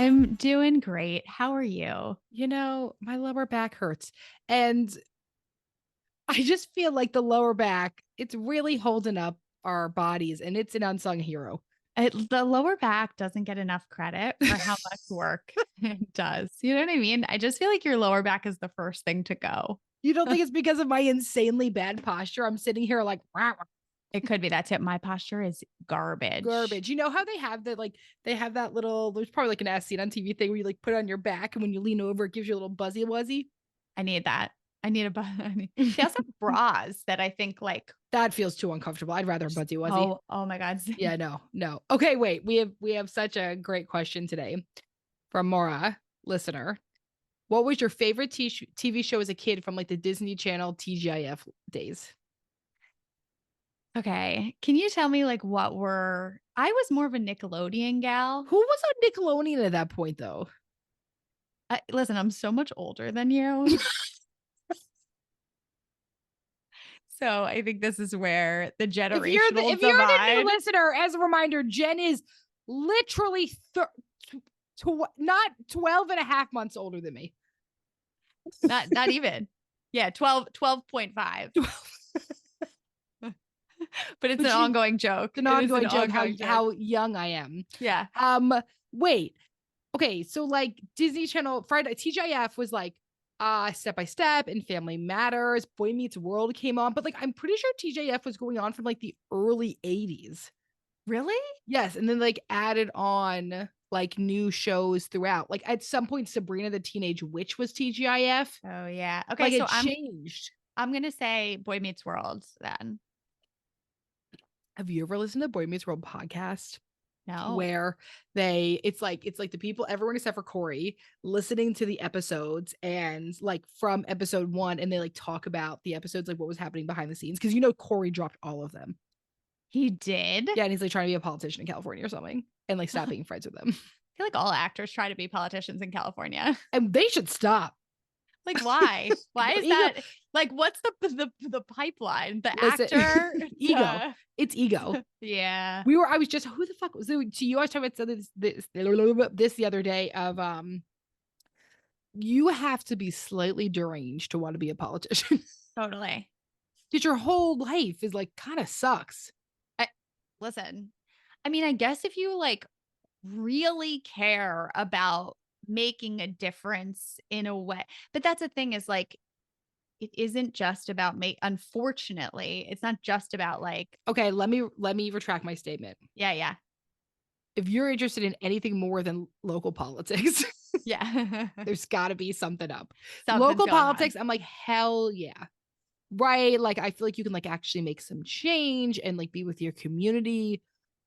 I'm doing great. How are you? My lower back hurts. And I just feel like the lower back, it's really holding up our bodies and it's an unsung hero. The lower back doesn't get enough credit for how much work it does. You know what I mean? I just feel like your lower back is the first thing to go. You don't think it's because of my insanely bad posture? I'm sitting here like "Wah, wah," It could be that tip. My posture is garbage. garbage. You know how they have they have that little, there's probably like an ass seat on TV thing where you like put it on your back and when you lean over, it gives you a little buzzy wuzzy. I need that. I need a They also have bras that I think like That feels too uncomfortable. I'd rather a buzzy wuzzy. oh my God. Yeah, no. Okay, wait. We have such a great question today from Mora, listener. What was your favorite TV show as a kid from like the Disney Channel TGIF days? Okay. Can you tell me like I was more of a Nickelodeon gal. Who was on Nickelodeon at that point, though? Listen, I'm so much older than you. So I think this is where the generational if you're the new divide. listener, as a reminder, Jen is literally not 12 and a half months older than me. Not even. Yeah, 12.5. But it's an ongoing joke. It's an ongoing joke how young I am. Yeah. Wait. Okay, so like Disney Channel Friday TGIF was like Step by Step and Family Matters, Boy Meets World came on, but like I'm pretty sure TGIF was going on from like the early 80s. Really? Yes, and then like added on like new shows throughout. Like at some point Sabrina the Teenage Witch was TGIF. Oh yeah. Okay, Like so it changed. I'm going to say Boy Meets World then. Have you ever listened to Boy Meets World podcast? No. Where it's like the people, everyone except for Corey, listening to the episodes and like from episode 1, and they like talk about the episodes, like what was happening behind the scenes, because Corey dropped all of them. He did? Yeah, and he's like trying to be a politician in California or something and like stop being friends with them. I feel like all actors try to be politicians in California. And they should stop. Like why? Why is that? Like what's the pipeline? The actor ego. It's ego. Yeah. I was just, who the fuck was it? To you, I was talking about this the other day of you have to be slightly deranged to want to be a politician. Totally. Because your whole life is like kind of sucks. Listen, I mean, I guess if you like really care about making a difference in a way, but that's the thing is like, it isn't just about unfortunately, it's not just about like, okay, let me retract my statement. Yeah. If you're interested in anything more than local politics, yeah, there's got to be something up. Something's local politics, on. I'm like, hell yeah. Right? Like, I feel like you can like actually make some change and like be with your community.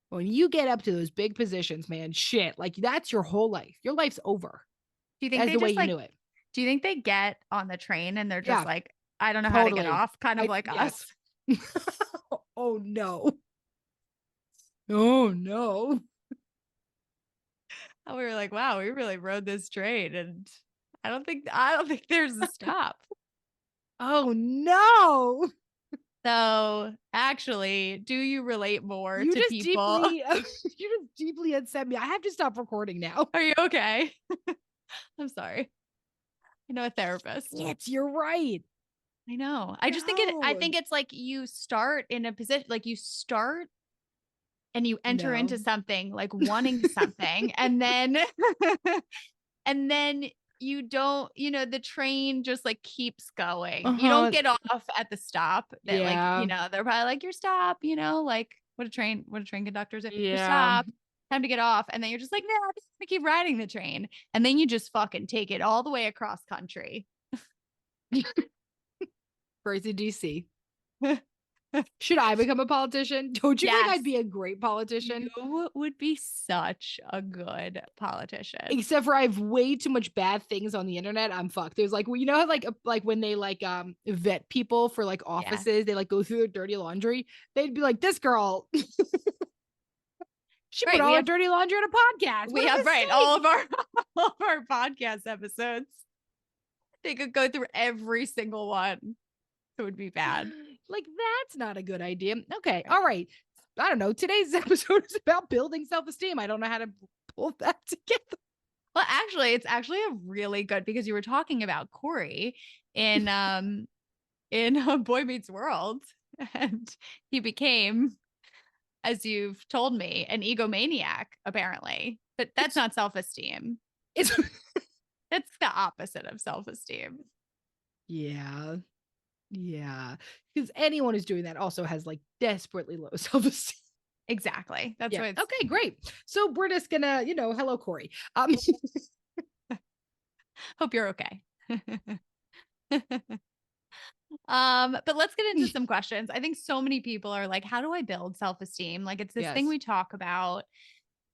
When you get up to those big positions, man, shit, like that's your whole life. Your life's over. Do you think that's the way you knew it? Do you think they get on the train and they're just like, I don't know how to get off, kind of like us? Oh no. Oh no. And we were like, wow, we really rode this train and I don't think there's a stop. Oh no. So actually, do you relate more to people? You just deeply upset me. I have to stop recording now. Are you okay? I'm sorry. I know a therapist. Yes, you're right. I know. I think it's like you start in a position, like you start and you enter into something like wanting something and then you don't, the train just like keeps going. You don't get off at the stop that like, they're probably like your stop, like what a train conductors are. Your stop, time to get off. And then you're just like, no, I'm just gonna keep riding the train. And then you just fucking take it all the way across country. Crazy DC. Should I become a politician? Don't you think I'd be a great politician? You would be such a good politician. Except for I have way too much bad things on the internet. I'm fucked. There's like, you know how like when they like vet people for like offices, they like go through their dirty laundry. They'd be like, this girl. She put all her dirty laundry on a podcast. We have all of our podcast episodes. They could go through every single one. It would be bad. Like, that's not a good idea. Okay. All right. I don't know. Today's episode is about building self-esteem. I don't know how to pull that together. Well, actually, it's actually a really good because you were talking about Corey in Boy Meets World, and he became, as you've told me, an egomaniac, apparently. But that's not self-esteem. It's That's the opposite of self-esteem. yeah. Yeah. Because anyone who's doing that also has like desperately low self-esteem. Exactly. That's Yeah. what it's. Okay, great. So we're just gonna, hello, Corey. Hope you're okay. But let's get into some questions. I think so many people are like, how do I build self-esteem? Like it's this thing Yes. we talk about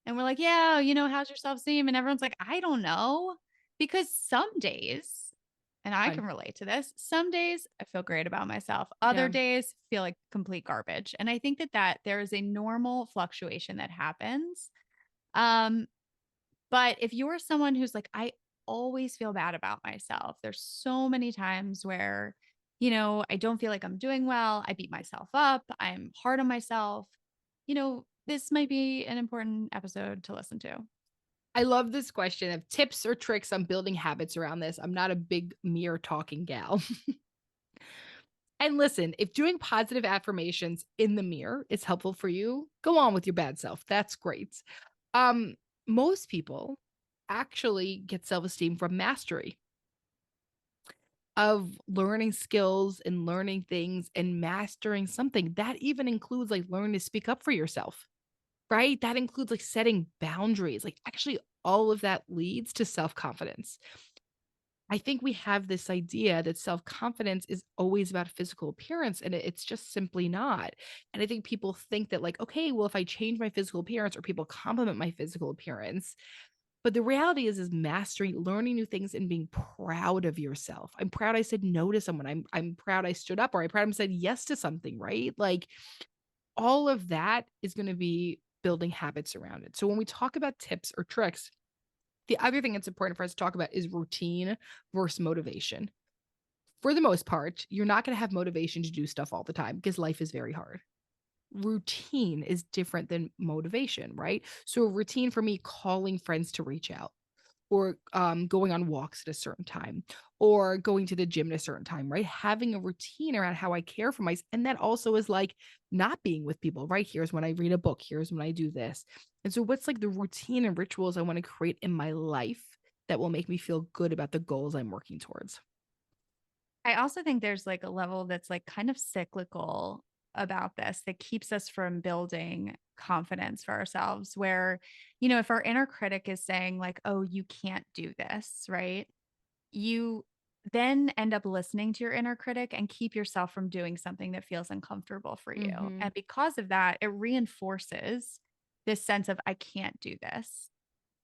and we're like, yeah, how's your self-esteem? And everyone's like, I don't know. Because some days, and I Fine. can relate to this, some days I feel great about myself. Other Yeah. days feel like complete garbage. And I think that there is a normal fluctuation that happens. Um, but if you're someone who's like, I always feel bad about myself, there's so many times where, I don't feel like I'm doing well. I beat myself up. I'm hard on myself. This might be an important episode to listen to. I love this question of tips or tricks on building habits around this. I'm not a big mirror talking gal. And listen, if doing positive affirmations in the mirror is helpful for you, go on with your bad self. That's great. Um, Most people actually get self-esteem from mastery of learning skills and learning things and mastering something. That even includes like learning to speak up for yourself, right? That includes like setting boundaries. Like actually all of that leads to self-confidence. I think we have this idea that self-confidence is always about physical appearance, and it's just simply not. And I think people think that, like, okay, well, if I change my physical appearance or people compliment my physical appearance, but the reality is mastering, learning new things and being proud of yourself. I'm proud I said no to someone. I'm proud I stood up, or I'm proud I said yes to something, right? Like all of that is going to be building habits around it. So when we talk about tips or tricks, the other thing that's important for us to talk about is routine versus motivation. For the most part, you're not going to have motivation to do stuff all the time because life is very hard. Routine is different than motivation, right? So, a routine for me, calling friends to reach out, or going on walks at a certain time, or going to the gym at a certain time, right? Having a routine around how I care for myself. And that also is like not being with people, right? Here's when I read a book, here's when I do this. And so, what's like the routine and rituals I want to create in my life that will make me feel good about the goals I'm working towards? I also think there's like a level that's like kind of cyclical about this that keeps us from building confidence for ourselves. Where, if our inner critic is saying, like, oh, you can't do this, right? You then end up listening to your inner critic and keep yourself from doing something that feels uncomfortable for you. Mm-hmm. And because of that, it reinforces this sense of, I can't do this.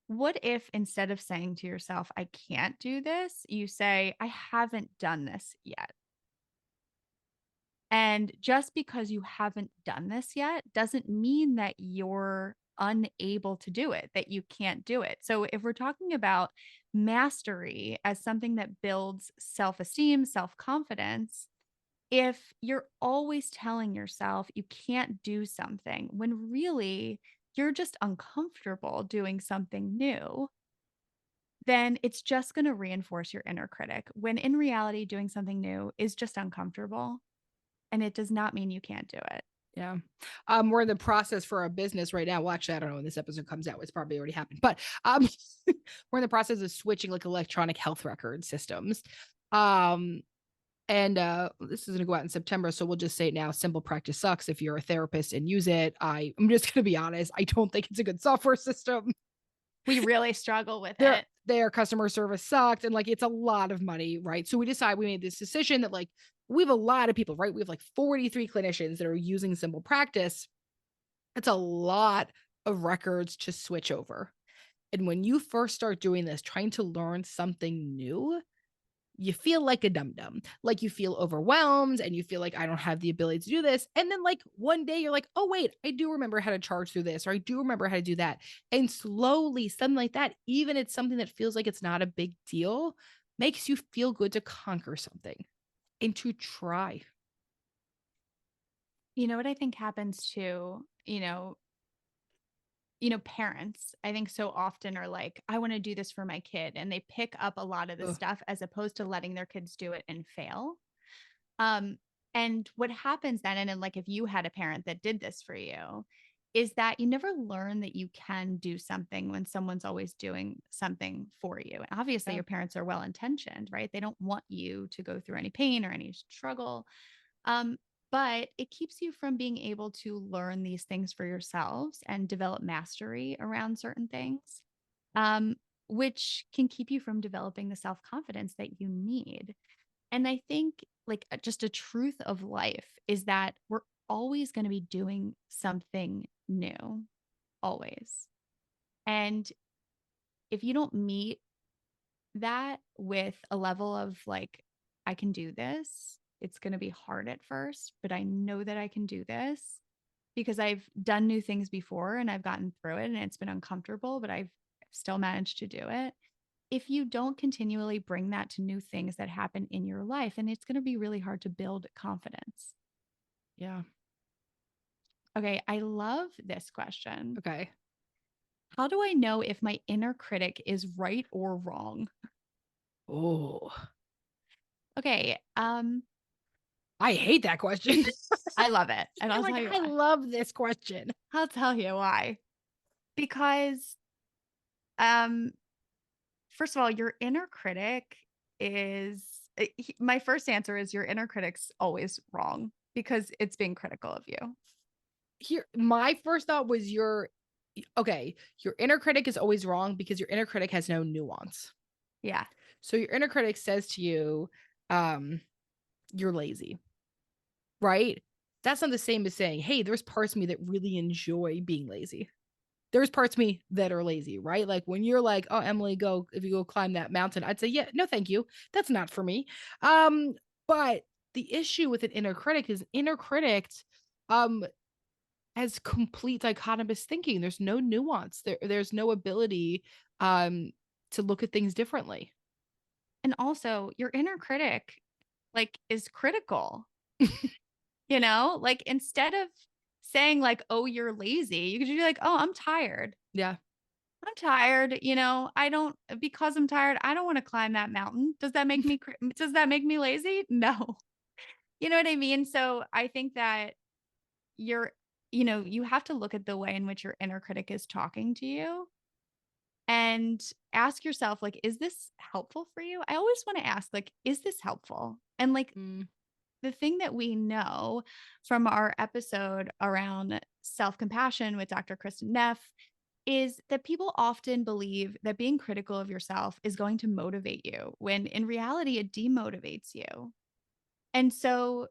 What if instead of saying to yourself, I can't do this, you say, I haven't done this yet? And just because you haven't done this yet doesn't mean that you're unable to do it, that you can't do it. So, if we're talking about mastery as something that builds self esteem, self confidence, if you're always telling yourself you can't do something when really you're just uncomfortable doing something new, then it's just going to reinforce your inner critic. When in reality, doing something new is just uncomfortable and it does not mean you can't do it. Yeah. We're in the process for our business right now. Well, actually, I don't know when this episode comes out. It's probably already happened, but we're in the process of switching like electronic health record systems. Um, and this is going to go out in September. So we'll just say it now. Simple practice sucks. If you're a therapist and use it, I'm just going to be honest. I don't think it's a good software system. We really struggle with it. Their customer service sucked. And like, it's a lot of money, right? So we made this decision that like, we have a lot of people, right? We have like 43 clinicians that are using Simple Practice. It's a lot of records to switch over. And when you first start doing this, trying to learn something new, you feel like a dum dum. Like you feel overwhelmed and you feel like I don't have the ability to do this. And then, like, one day you're like, oh, wait, I do remember how to charge through this, or I do remember how to do that. And slowly, something like that, even it's something that feels like it's not a big deal, makes you feel good to conquer something and to try. You know what I think happens too? parents, I think so often are like, I want to do this for my kid. And they pick up a lot of the stuff as opposed to letting their kids do it and fail. And what happens then, and then like if you had a parent that did this for you, is that you never learn that you can do something when someone's always doing something for you. And obviously your parents are well-intentioned, right? They don't want you to go through any pain or any struggle. But it keeps you from being able to learn these things for yourselves and develop mastery around certain things, which can keep you from developing the self-confidence that you need. And I think like just a truth of life is that we're always going to be doing something new, always. And if you don't meet that with a level of like, I can do this, it's going to be hard at first, but I know that I can do this because I've done new things before and I've gotten through it and it's been uncomfortable, but I've still managed to do it. If you don't continually bring that to new things that happen in your life, and it's going to be really hard to build confidence. Yeah. Okay. I love this question. Okay. How do I know if my inner critic is right or wrong? Oh. Okay. I hate that question. I love it. And I'll tell you why. I love this question. I'll tell you why. Because first of all, your inner critic is my first answer is your inner critic's always wrong because it's being critical of you. Here, my first thought was your inner critic is always wrong because your inner critic has no nuance. Yeah. So your inner critic says to you, you're lazy, right? That's not the same as saying, hey, there's parts of me that really enjoy being lazy. There's parts of me that are lazy, right? Like when you're like, oh, Emmalee, if you go climb that mountain, I'd say, yeah, no, thank you. That's not for me. But the issue with an inner critic is inner critic, has complete dichotomous thinking. There's no nuance. There's no ability, to look at things differently. And also your inner critic like is critical, like instead of saying like, oh, you're lazy, you could just be like, oh, I'm tired. Yeah. I'm tired. Because I'm tired, I don't want to climb that mountain. Does that make me lazy? No. You know what I mean? So I think that you have to look at the way in which your inner critic is talking to you and ask yourself, like, is this helpful for you? I always want to ask, like, is this helpful? And like, the thing that we know from our episode around self-compassion with Dr. Kristen Neff is that people often believe that being critical of yourself is going to motivate you when in reality it demotivates you. And so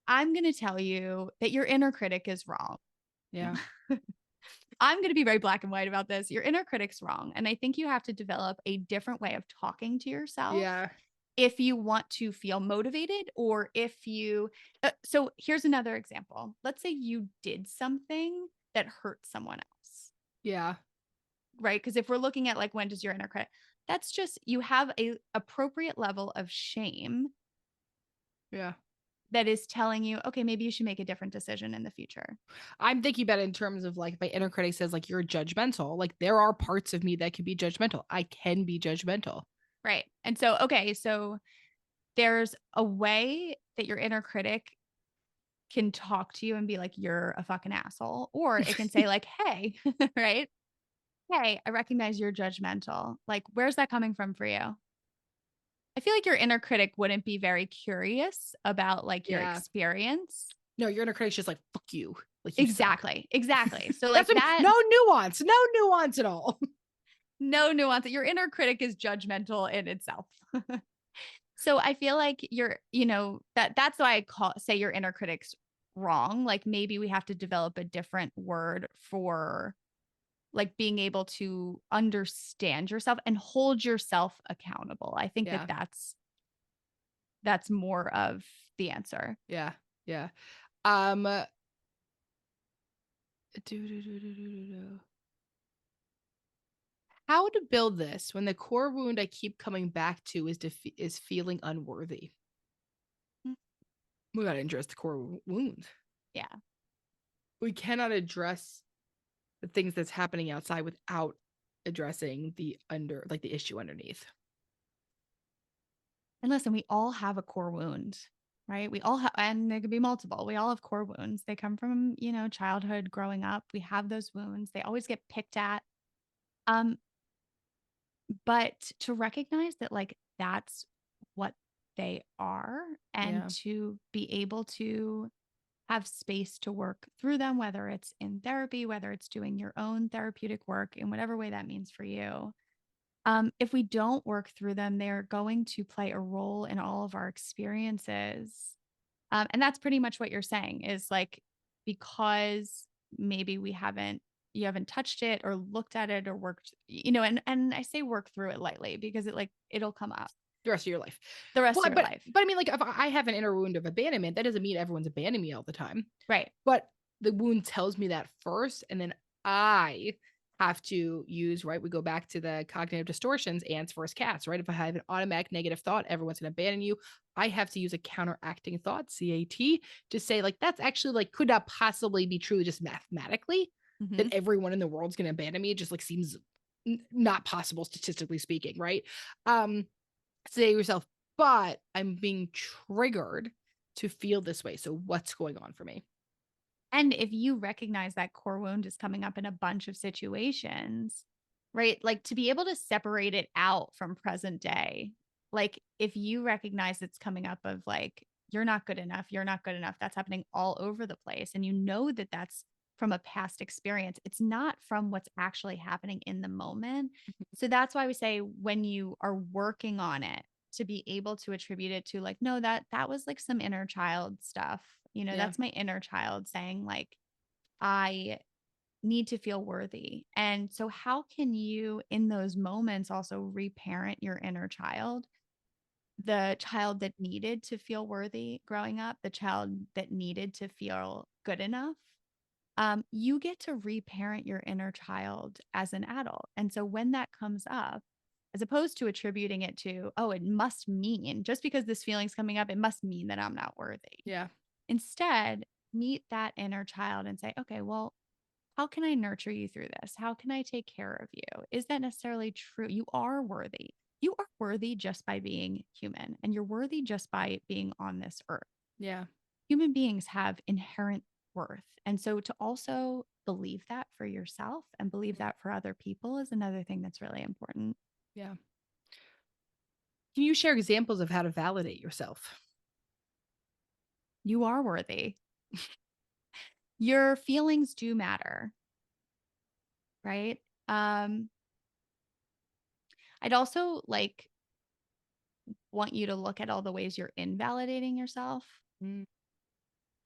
I'm going to tell you that your inner critic is wrong. Yeah. I'm going to be very black and white about this. Your inner critic's wrong. And I think you have to develop a different way of talking to yourself. Yeah. If you want to feel motivated or if you, so here's another example. Let's say you did something that hurt someone else. Yeah. Right. Because if we're looking at like, when does your inner critic, that's just, you have a appropriate level of shame. Yeah. That is telling you, okay, maybe you should make a different decision in the future. I'm thinking about it in terms of like my inner critic says like you're judgmental. Like there are parts of me that can be judgmental. I can be judgmental. Right. And so, okay, so there's a way that your inner critic can talk to you and be like, you're a fucking asshole. Or it can say like, hey, right? Hey, I recognize you're judgmental. Like, where's that coming from for you? I feel like your inner critic wouldn't be very curious about like your experience. No, your inner critic's just like, fuck you. Like exactly. So like that. No nuance at all. No nuance. Your inner critic is judgmental in itself. So I feel like that's why say your inner critic's wrong. Like maybe we have to develop a different word for like being able to understand yourself and hold yourself accountable. I think that's more of the answer. Yeah. Yeah. How to build this when the core wound I keep coming back to is feeling unworthy. We got to address the core wound. Yeah. We cannot address the things that's happening outside without addressing the issue underneath. And listen, we all have a core wound, right? We all have, and there could be multiple. We all have core wounds. They come from, childhood, growing up. We have those wounds. They always get picked at. But to recognize that, like, that's what they are, and to be able to have space to work through them, whether it's in therapy, whether it's doing your own therapeutic work in whatever way that means for you. If we don't work through them, they're going to play a role in all of our experiences. And that's pretty much what you're saying is like, because maybe you haven't touched it or looked at it or worked, and I say work through it lightly because it'll come up the rest of your life. The rest of your life. But I mean, like, if I have an inner wound of abandonment, that doesn't mean everyone's abandoning me all the time. Right. But the wound tells me that first, and then I have to use, right? We go back to the cognitive distortions, ants versus cats, right? If I have an automatic negative thought, everyone's going to abandon you. I have to use a counteracting thought, CAT, to say, like, that's actually, like, could not possibly be true just mathematically, that everyone in the world's going to abandon me. It just, like, seems not possible statistically speaking, right? Say to yourself, but I'm being triggered to feel this way. So what's going on for me? And if you recognize that core wound is coming up in a bunch of situations, right? Like, to be able to separate it out from present day, like, if you recognize it's coming up of like, you're not good enough, that's happening all over the place. And you know that that's from a past experience. It's not from what's actually happening in the moment. So that's why we say when you are working on it, to be able to attribute it to like, no, that was like some inner child stuff. That's my inner child saying like, I need to feel worthy. And so how can you in those moments also reparent your inner child? The child that needed to feel worthy growing up, the child that needed to feel good enough. You get to reparent your inner child as an adult. And so when that comes up, as opposed to attributing it to, oh, it must mean just because this feeling's coming up, it must mean that I'm not worthy. Yeah. Instead, meet that inner child and say, okay, well, how can I nurture you through this? How can I take care of you? Is that necessarily true? You are worthy. You are worthy just by being human, and you're worthy just by being on this earth. Yeah. Human beings have inherent worth. And so to also believe that for yourself and believe that for other people is another thing that's really important. Yeah. Can you share examples of how to validate yourself? You are worthy. Your feelings do matter, right? I'd also want you to look at all the ways you're invalidating yourself. I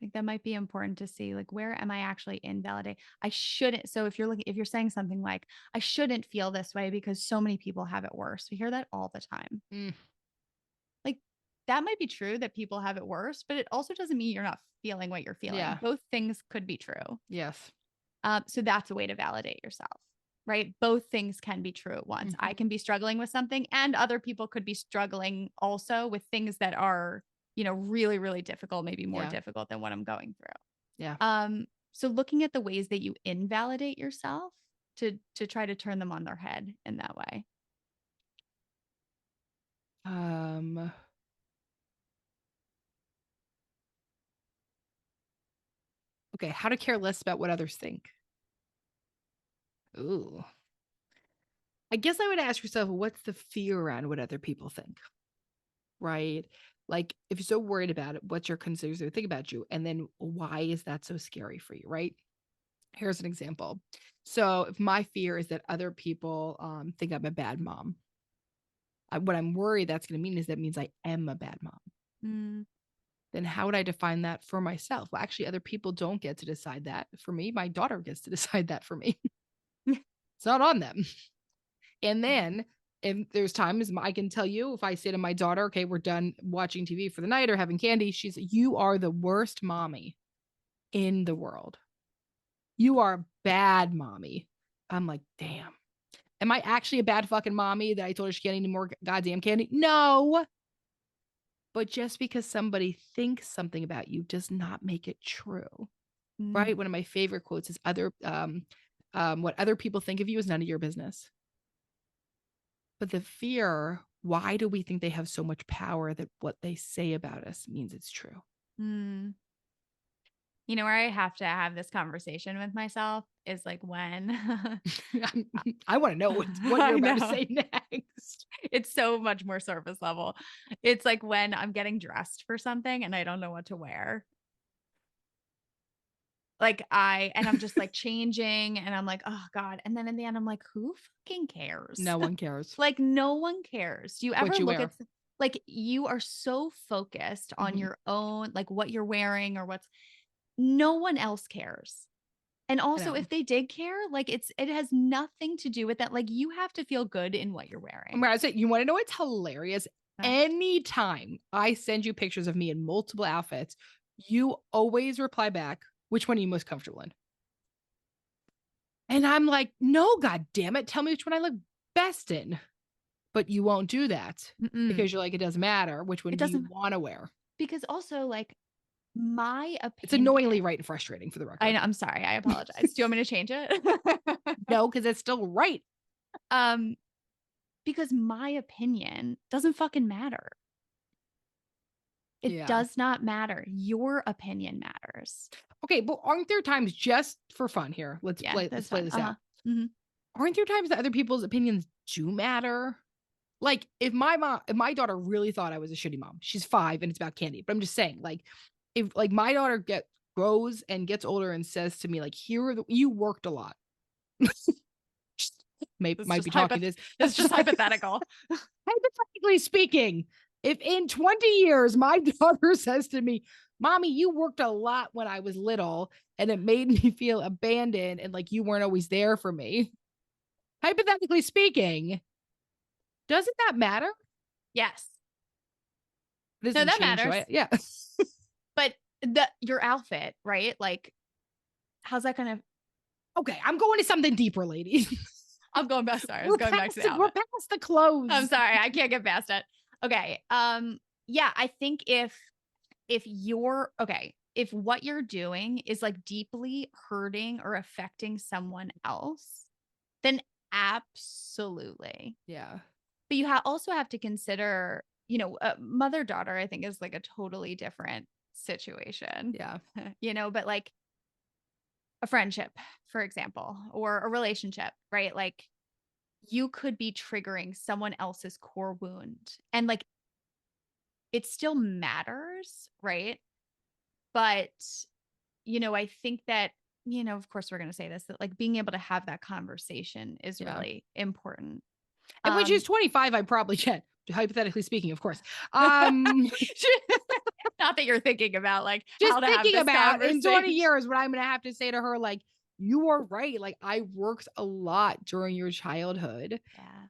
think that might be important to see, like, where am I actually invalidating? I shouldn't. So if you're saying something like, I shouldn't feel this way because so many people have it worse. We hear that all the time. Like, that might be true that people have it worse, but it also doesn't mean you're not feeling what you're feeling. Yeah. Both things could be true. Yes. So that's a way to validate yourself, right? Both things can be true at once. I can be struggling with something, and other people could be struggling also with things that are, really, really difficult, maybe more difficult than what I'm going through. Yeah. So looking at the ways that you invalidate yourself to try to turn them on their head in that way. Okay, how to care less about what others think. Ooh. I guess I would ask yourself, what's the fear around what other people think? Right? Like, if you're so worried about it, what's your concerns they think about you? And then why is that so scary for you? Right? Here's an example. So if my fear is that other people think I'm a bad mom, what I'm worried that's going to mean is that means I am a bad mom. Then how would I define that for myself? Well, actually, other people don't get to decide that for me. My daughter gets to decide that for me. It's not on them. And then if there's times I can tell you, if I say to my daughter, okay, we're done watching TV for the night or having candy, she's, you are the worst mommy in the world. You are a bad mommy. I'm like, damn. Am I actually a bad fucking mommy that I told her she can't eat any more goddamn candy? No. But just because somebody thinks something about you does not make it true. Right? One of my favorite quotes is What other people think of you is none of your business. But the fear, why do we think they have so much power that what they say about us means it's true? You know where I have to have this conversation with myself is like when I want to know what you're about to say next. It's so much more surface level. It's like when I'm getting dressed for something and I don't know what to wear. I'm just like changing and I'm like, oh God. And then in the end, I'm like, who fucking cares? No one cares. Like no one cares. Do you ever look wear. at like you are so focused on your own, like what you're wearing or no one else cares. And also if they did care, like it has nothing to do with that. Like you have to feel good in what you're wearing. I say, you want to know what's hilarious? Anytime I send you pictures of me in multiple outfits, you always reply back, which one are you most comfortable in? And I'm like, no, God damn it. Tell me which one I look best in. But you won't do that because you're like, it doesn't matter which one do you want to wear. Because also like my opinion. It's annoyingly right and frustrating for the record. I know. I'm sorry. I apologize. Do you want me to change it? No, because it's still right. Because my opinion doesn't fucking matter. It does not matter. Your opinion matters. Okay, but aren't there times, just for fun here, let's play this out. Aren't there times that other people's opinions do matter? Like if my daughter really thought I was a shitty mom, she's 5 and it's about candy, but I'm just saying, like, if like my daughter grows and gets older and says to me, like, you worked a lot. Might be talking this. That's just hypothetical. Hypothetically speaking, if in 20 years my daughter says to me, Mommy, you worked a lot when I was little and it made me feel abandoned and like you weren't always there for me. Hypothetically speaking, doesn't that matter? Yes. No, that matters. Right? Yeah. But your outfit, right? Like, how's that gonna? Okay, I'm going to something deeper, ladies. I'm going back. Sorry, I was going back to the outfit. We're past the clothes. I'm sorry, I can't get past it. Okay. Yeah, I think if what you're doing is like deeply hurting or affecting someone else, then absolutely. Yeah. But you also have to consider, mother-daughter, I think is like a totally different situation. Yeah. But like a friendship, for example, or a relationship, right? Like you could be triggering someone else's core wound and like it still matters, right? But, I think that, of course we're going to say this, that like being able to have that conversation is really important. And when she's 25, I probably can, hypothetically speaking, of course. Not that you're thinking about like just how to thinking have this about in 20 years what I'm going to have to say to her, like, you are right. Like I worked a lot during your childhood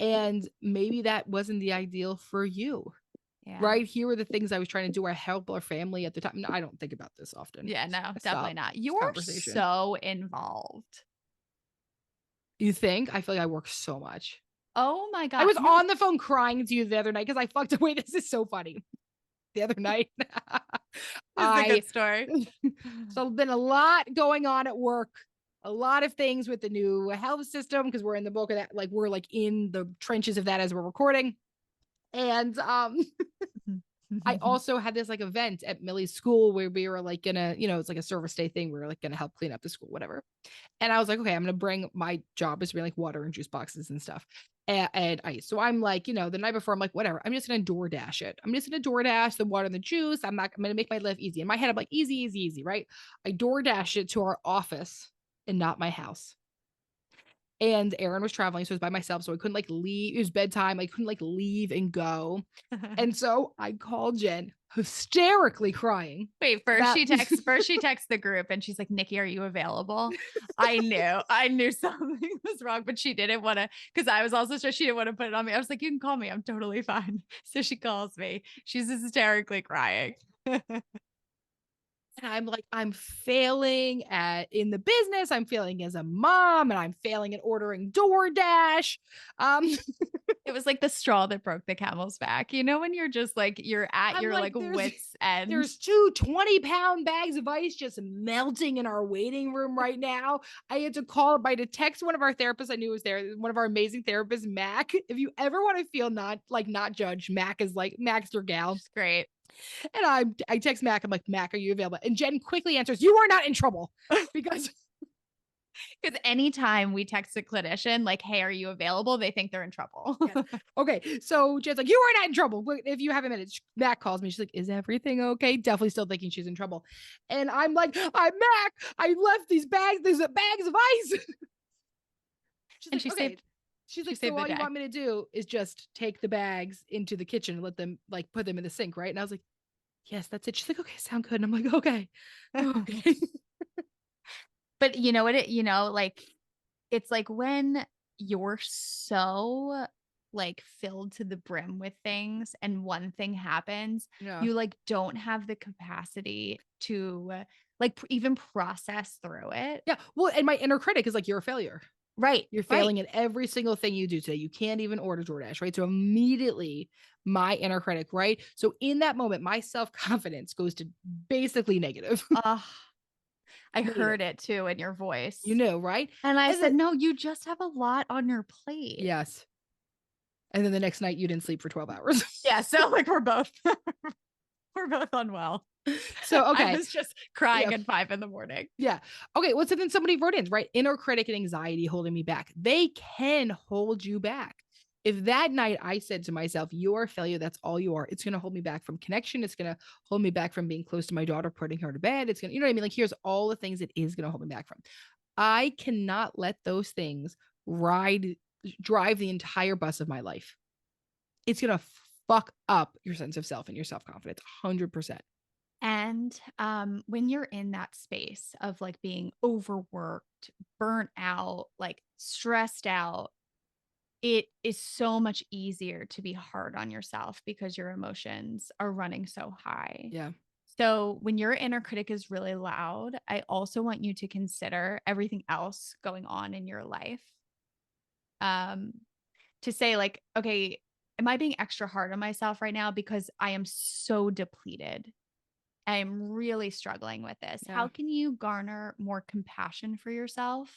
and maybe that wasn't the ideal for you. Yeah. Right. Here are the things I was trying to do. I help our family at the time. No, I don't think about this often. Yeah, no, definitely not. You're so involved. You think? I feel like I work so much. Oh my God. I was on the phone crying to you the other night because I fucked away. This is so funny. The other night. This is a good story. So been a lot going on at work. A lot of things with the new health system because we're in the bulk of that. Like we're like in the trenches of that as we're recording. And I also had this like event at Millie's school where we were like gonna, it's like a service day thing. We were like gonna help clean up the school, whatever. And I was like, okay, I'm gonna bring, my job is to bring like water and juice boxes and stuff and ice. So I'm like, the night before, I'm like, whatever, I'm just gonna DoorDash it. I'm just gonna DoorDash the water and the juice. I'm gonna make my life easy. In my head, I'm like, easy, right? I DoorDash it to our office and not my house. And Aaron was traveling, so I was by myself, so I couldn't like leave. It was bedtime. I couldn't like leave and go. And so I called Jen, hysterically crying. Wait, first she texts the group and she's like, Nikki, are you available? I knew something was wrong, but she didn't want to, because I was also sure she didn't want to put it on me. I was like, you can call me. I'm totally fine. So she calls me. She's hysterically crying. And I'm like, I'm failing in the business. I'm failing as a mom, and I'm failing at ordering DoorDash. It was like the straw that broke the camel's back. You know, when you're just like, you're at your like wits end. There's 2 20-pound bags of ice just melting in our waiting room right now. I had to text one of our therapists I knew was there, one of our amazing therapists, Mac. If you ever want to feel not judged, Mac's your gal. It's great. And I text Mac. I'm like, Mac, are you available? And Jen quickly answers, you are not in trouble. Because anytime we text a clinician, like, hey, are you available? They think they're in trouble. Yes. Okay. So Jen's like, you are not in trouble. If you have a minute, Mac calls me. She's like, is everything okay? Definitely still thinking she's in trouble. And I'm like, I'm Mac. I left these bags. There's bags of ice. She's like, okay. She's like, so all you want me to do is just take the bags into the kitchen and let them like put them in the sink, right? And I was like, yes, that's it. She's like, okay, sound good. And I'm like, okay. Okay. But you know what like, it's like when you're so like filled to the brim with things and one thing happens, you like don't have the capacity to like even process through it. Yeah. Well, and my inner critic is like, you're a failure. Right. You're failing at every single thing you do today. You can't even order DoorDash, right? So immediately my inner critic, right? So in that moment, my self-confidence goes to basically negative. I heard it too in your voice. You know, right? And I said, no, you just have a lot on your plate. Yes. And then the next night you didn't sleep for 12 hours. Yeah. So like we're both unwell. So, okay. I was just crying at 5 a.m. Yeah. Okay. Well, so then somebody wrote in, right? Inner critic and anxiety holding me back. They can hold you back. If that night I said to myself, you're a failure, that's all you are, it's going to hold me back from connection. It's going to hold me back from being close to my daughter, putting her to bed. It's going to, you know what I mean? Like, here's all the things it is going to hold me back from. I cannot let those things drive the entire bus of my life. It's going to fuck up your sense of self and your self-confidence 100%. And when you're in that space of like being overworked, burnt out, like stressed out, it is so much easier to be hard on yourself because your emotions are running so high. Yeah. So when your inner critic is really loud, I also want you to consider everything else going on in your life. To say like, okay, am I being extra hard on myself right now because I am so depleted? I am really struggling with this. Yeah. How can you garner more compassion for yourself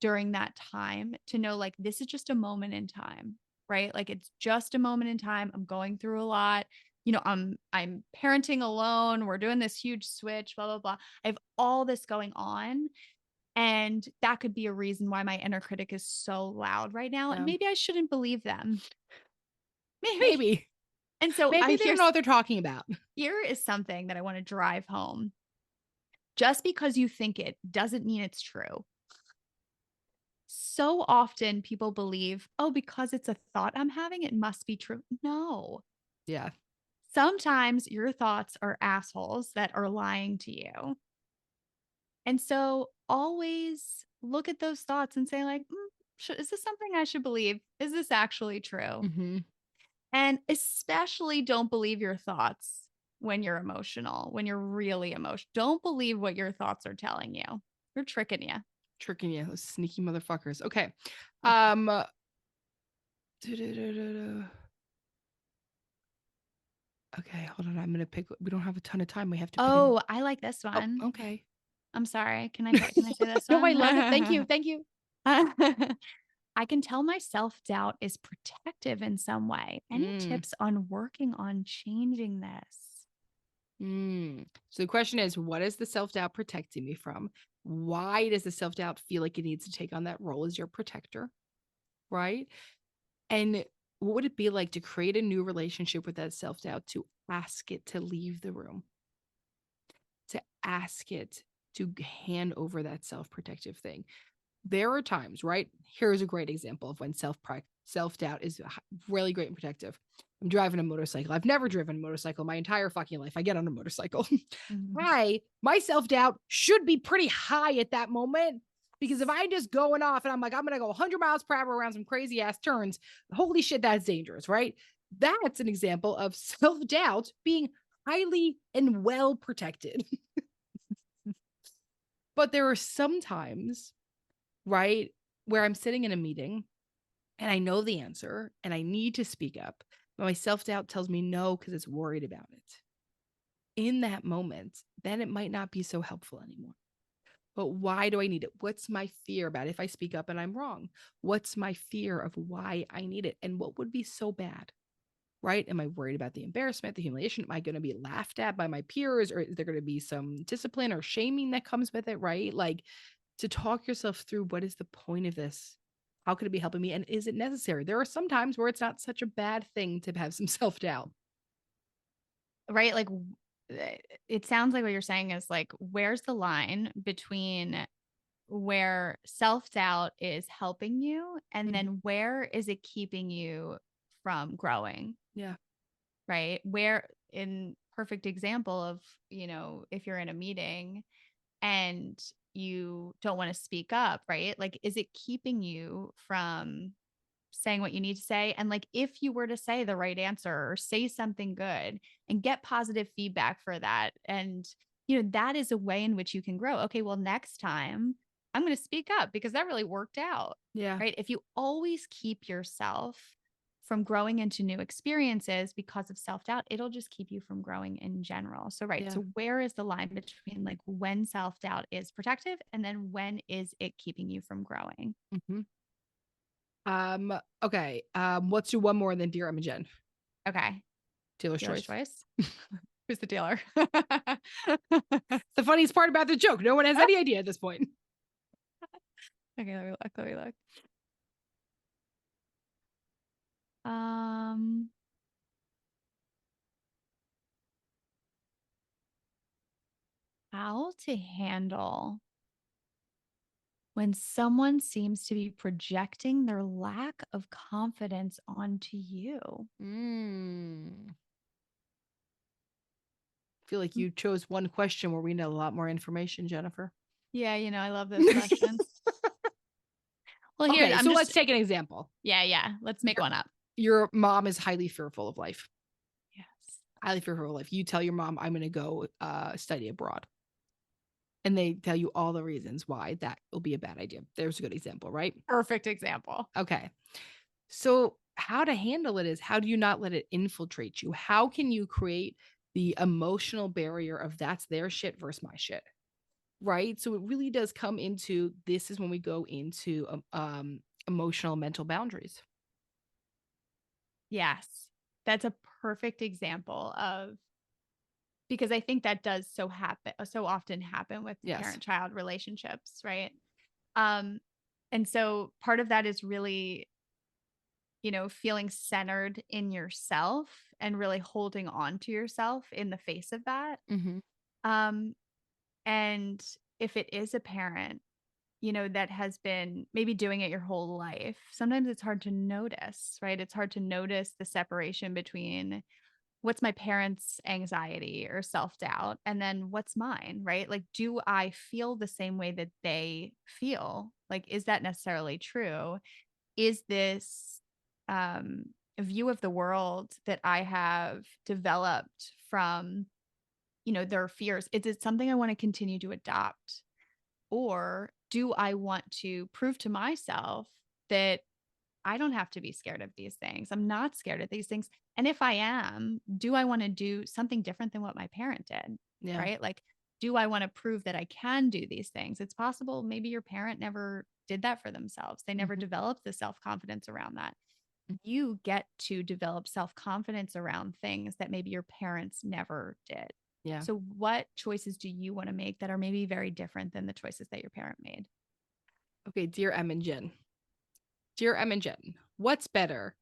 during that time to know like, this is just a moment in time, right? Like it's just a moment in time. I'm going through a lot. You know, I'm parenting alone. We're doing this huge switch, blah, blah, blah. I have all this going on. And that could be a reason why my inner critic is so loud right now. Yeah. And maybe I shouldn't believe them. Maybe. And so maybe they don't know what they're talking about. Here is something that I want to drive home. Just because you think it doesn't mean it's true. So often people believe, oh, because it's a thought I'm having, it must be true. No. Yeah. Sometimes your thoughts are assholes that are lying to you. And so always look at those thoughts and say like, is this something I should believe? Is this actually true? Mm-hmm. And especially don't believe your thoughts when you're emotional, when you're really emotional. Don't believe what your thoughts are telling you. They're tricking you. Those sneaky motherfuckers. Okay. Okay, hold on. I'm going to pick. We don't have a ton of time. We have to. Oh, I like this one. Oh, okay. I'm sorry. Can I say this one? No, I love it. Thank you. Thank you. I can tell my self-doubt is protective in some way. Any tips on working on changing this? So the question is, what is the self-doubt protecting me from? Why does the self-doubt feel like it needs to take on that role as your protector? Right? And what would it be like to create a new relationship with that self-doubt, to ask it to leave the room, to ask it to hand over that self-protective thing? There are times, right? Here's a great example of when self-doubt is really great and protective. I'm driving a motorcycle. I've never driven a motorcycle my entire fucking life. I get on a motorcycle. Mm-hmm. My self-doubt should be pretty high at that moment, because if I'm just going off and I'm like, I'm going to go 100 miles per hour around some crazy ass turns, holy shit, that's dangerous, right? That's an example of self-doubt being highly and well protected. But there are some times, right, where I'm sitting in a meeting and I know the answer and I need to speak up, but my self-doubt tells me no because it's worried about it. In that moment, then it might not be so helpful anymore. But why do I need it? What's my fear about if I speak up and I'm wrong? What's my fear of why I need it? And what would be so bad? Right? Am I worried about the embarrassment, the humiliation? Am I going to be laughed at by my peers? Or is there going to be some discipline or shaming that comes with it? Right? Like, to talk yourself through, what is the point of this? How could it be helping me? And is it necessary? There are some times where it's not such a bad thing to have some self-doubt. Right? Like, it sounds like what you're saying is like, where's the line between where self-doubt is helping you and then where is it keeping you from growing? Yeah. Right? Where, in perfect example of, if you're in a meeting and you don't want to speak up, right? Like, is it keeping you from saying what you need to say? And like, if you were to say the right answer or say something good and get positive feedback for that, and, that is a way in which you can grow. Okay, well, next time I'm going to speak up because that really worked out. Yeah. Right. If you always keep yourself from growing into new experiences because of self-doubt, it'll just keep you from growing in general. So, right. Yeah. So where is the line between like when self-doubt is protective and then when is it keeping you from growing? Okay. Let's do one more and then Dear Emma Jen. Okay. Dealer's choice. Who's the dealer? The funniest part about the joke. No one has any idea at this point. Okay, let me look. How to handle when someone seems to be projecting their lack of confidence onto you. I feel like you chose one question where we know a lot more information, Jennifer. Yeah, I love those questions. Well, here, okay, so let's take an example. Yeah. Let's make one up. Your mom is highly fearful of life. Yes. Highly fearful of life. You tell your mom, I'm going to go study abroad. And they tell you all the reasons why that will be a bad idea. There's a good example, right? Perfect example. Okay. So how to handle it is, how do you not let it infiltrate you? How can you create the emotional barrier of that's their shit versus my shit? Right? So it really does come into, this is when we go into emotional mental boundaries. Yes. That's a perfect example of, because I think that does so often happen with parent-child relationships, right? And so part of that is really, feeling centered in yourself and really holding on to yourself in the face of that. And if it is a parent, that has been maybe doing it your whole life, sometimes it's hard to notice, right? It's hard to notice the separation between what's my parents' anxiety or self-doubt and then what's mine, right? Like, do I feel the same way that they feel? Like, is that necessarily true? Is this a view of the world that I have developed from, their fears? Is it something I want to continue to adopt? Or do I want to prove to myself that I don't have to be scared of these things? I'm not scared of these things. And if I am, do I want to do something different than what my parent did? Yeah. Right? Like, do I want to prove that I can do these things? It's possible maybe your parent never did that for themselves. They never developed the self-confidence around that. You get to develop self-confidence around things that maybe your parents never did. Yeah. So what choices do you want to make that are maybe very different than the choices that your parent made? Okay, Dear Em and Jen. Dear Em and Jen, what's better,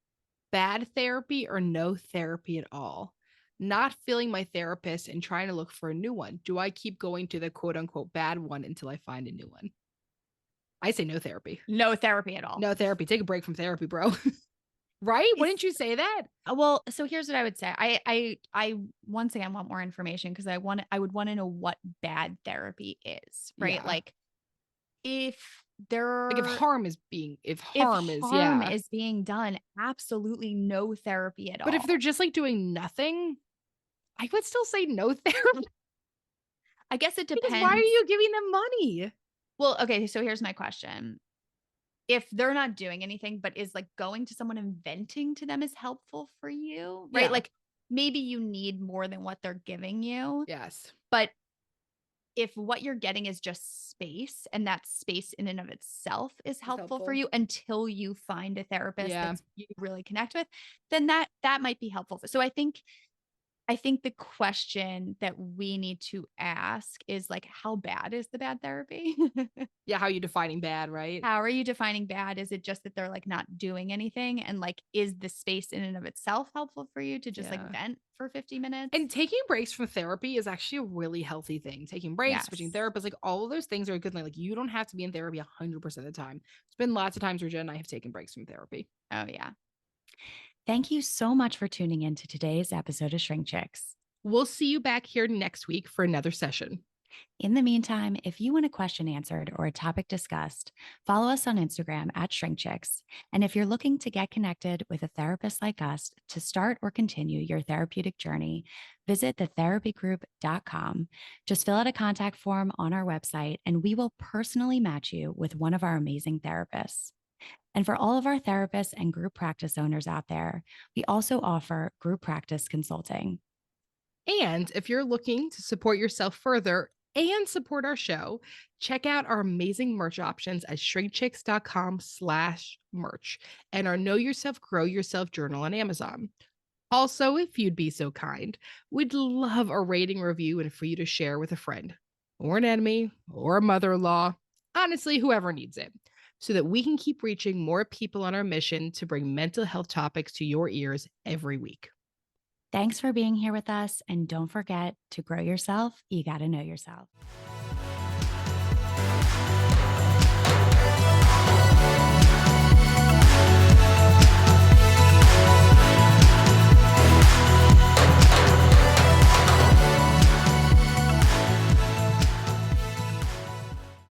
bad therapy or no therapy at all? Not feeling my therapist and trying to look for a new one. Do I keep going to the quote unquote bad one until I find a new one? I say no therapy. No therapy at all. No therapy. Take a break from therapy, bro. Right? Wouldn't you say that? Well, so here's what I would say. I once again want more information because I would want to know what bad therapy is, right? Yeah. Like, if harm is being done, absolutely no therapy at all. But if they're just like doing nothing, I would still say no therapy. I guess it depends. Because why are you giving them money? Well, okay, so here's my question. If they're not doing anything, but is like going to someone and venting to them is helpful for you, right? Yeah. Like maybe you need more than what they're giving you. Yes. But if what you're getting is just space and that space in and of itself is helpful for you until you find a therapist that you really connect with, then that might be helpful. So I think the question that we need to ask is like, how bad is the bad therapy? Yeah. How are you defining bad, right? How are you defining bad? Is it just that they're like not doing anything? And like, is the space in and of itself helpful for you to just like vent for 50 minutes? And taking breaks from therapy is actually a really healthy thing. Taking breaks, switching therapists, like all of those things are a good thing. Like you don't have to be in therapy 100% of the time. There's been lots of times where Jen and I have taken breaks from therapy. Oh, yeah. Thank you so much for tuning in to today's episode of Shrink Chicks. We'll see you back here next week for another session. In the meantime, if you want a question answered or a topic discussed, follow us on Instagram at ShrinkChicks. And if you're looking to get connected with a therapist like us to start or continue your therapeutic journey, visit thetherapygroup.com. Just fill out a contact form on our website, and we will personally match you with one of our amazing therapists. And for all of our therapists and group practice owners out there, we also offer group practice consulting. And if you're looking to support yourself further and support our show, check out our amazing merch options at shrinkchicks.com/merch and our Know Yourself, Grow Yourself journal on Amazon. Also, if you'd be so kind, we'd love a rating, review, and for you to share with a friend or an enemy or a mother-in-law, honestly, whoever needs it, so that we can keep reaching more people on our mission to bring mental health topics to your ears every week. Thanks for being here with us, and don't forget to grow yourself. You got to know yourself.